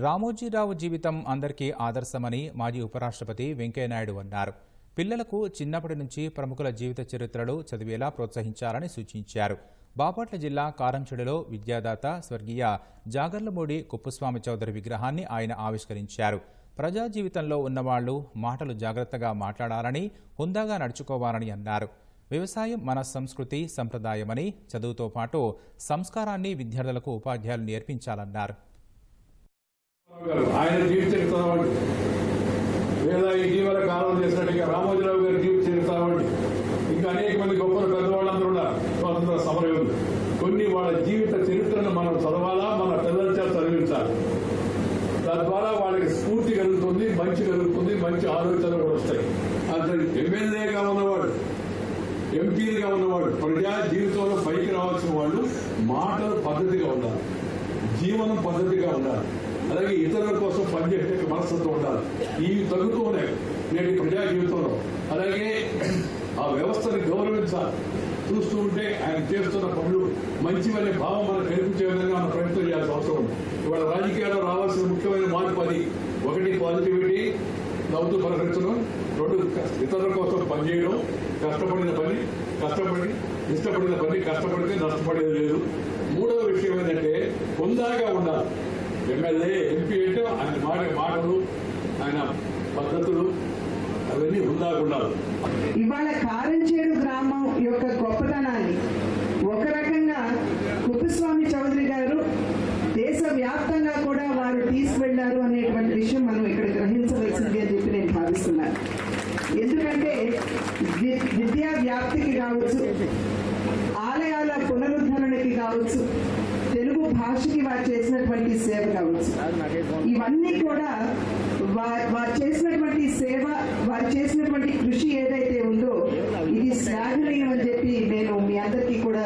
రామోజీరావు జీవితం అందరికీ ఆదర్శమని మాజీ ఉపరాష్ట్రపతి వెంకయ్యనాయుడు అన్నారు. పిల్లలకు చిన్నప్పటి నుంచి ప్రముఖుల జీవిత చరిత్రలు చదివేలా ప్రోత్సహించాలని సూచించారు. బాపట్ల జిల్లా కారంచెడులో విద్యాదాత స్వర్గీయ జాగర్లమూడి కుప్పస్వామి చౌదరి విగ్రహాన్ని ఆయన ఆవిష్కరించారు. ప్రజా జీవితంలో ఉన్నవాళ్లు మాటలు జాగ్రత్తగా మాట్లాడాలని, హుందాగా నడుచుకోవాలని అన్నారు. వ్యవసాయం మన సంస్కృతి సంప్రదాయమని, చదువుతో పాటు సంస్కారాన్ని విద్యార్థులకు ఉపాధ్యాయులు నేర్పించాలన్నారు. ఆయన జీవిత చరిత్ర లేదా ఇటీవల కాలం చేసినట్టుగా రామోజీరావు గారి జీవిత చరిత్ర ఇంకా అనేక మంది గొప్ప పెద్దవాళ్ళందరూ స్వాతంత్ర సమరయోధులు. కొన్ని వాళ్ళ జీవిత చరిత్రను మనం చదవాలా, మన పిల్లల చేత చదివించాలి. తద్వారా వాళ్ళకి స్ఫూర్తి కలుగుతుంది, మంచి ఆలోచనలు కూడా వస్తాయి. అంటే ఎమ్మెల్యేగా ఉన్నవాడు, ఎంపీలుగా ఉన్నవాడు, ప్రజా జీవితంలో పైకి రావాల్సిన వాళ్ళు మాటలు పద్ధతిగా ఉండాలి, జీవనం పద్ధతిగా ఉండాలి, అలాగే ఇతరుల కోసం పనిచేసే మనస్తత్వం ఉండాలి. ఇవి తగ్గుతూ ఉన్నాయి నేటి ప్రజా జీవితంలో. అలాగే ఆ వ్యవస్థని గౌరవించాలి. చూస్తూ ఉంటే ఆయన చేస్తున్న పనులు మంచివనే భావం మనకు కల్పించే విధంగా మనం ప్రయత్నం చేయాల్సిన అవసరం ఉంది. ఇవాళ రాజకీయాల్లో రావాల్సిన ముఖ్యమైన మార్పు అది. ఒకటి పాజిటివిటీ, నవ్వుతూ పలకరించడం. రెండు, ఇతరుల కోసం పనిచేయడం. ఇష్టపడిన పని కష్టపడితే నష్టపడేది లేదు. మూడవ విషయం ఏంటంటే హుందాగా ఉండాలి. ఎమ్మెల్యే, ఎంపీ అంటే ఆయన మాటలు, ఆయన పద్ధతులు అవన్నీ హుందాగా ఉండాలి. ఇవాళ కారంచేడు గ్రామం యొక్క గొప్పతనాన్ని ఒక రకంగా కుప్పస్వామి చౌదరి గారు దేశవ్యాప్తంగా కూడా వారు తీసుకువెళ్లారు అనేటువంటి విషయం మనం ఇక్కడ గ్రహించవలసింది అని చెప్పి నేను భావిస్తున్నాను. ఎందుకంటే విద్యా వ్యాప్తికి కావచ్చు, ఆలయాల పునరుద్ధరణకి కావచ్చు, తెలుగు భాషకి వారు చేసినటువంటి సేవ కావచ్చు, ఇవన్నీ కూడా వారు చేసినటువంటి సేవ, వారు చేసినటువంటి కృషి ఏదైతే ఉందో ఇది శ్లాఘనీయం అని చెప్పి నేను మీ అందరికీ కూడా